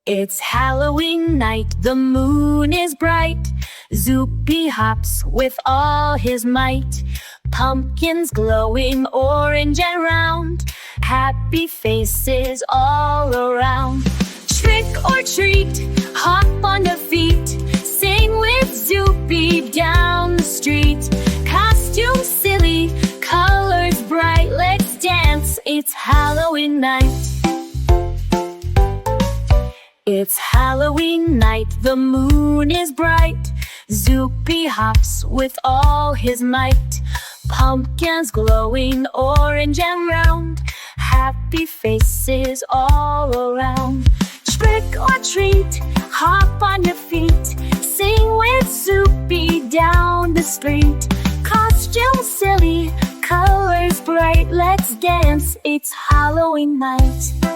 It's Halloween night, the moon is bright. Zoopy hops with all his might. Pumpkins glowing orange and round. Happy faces all around. Trick or treat, hop on your feet. Sing with Zoopy down the street. Costume silly, colors bright. Let's dance, it's Halloween night. It's Halloween night, the moon is bright. Zoopy hops with all his might. Pumpkins glowing orange and round. Happy faces all around. Trick or treat, hop on your feet. Sing with Zoopy down the street. Costume silly, colors bright. Let's dance, it's Halloween night.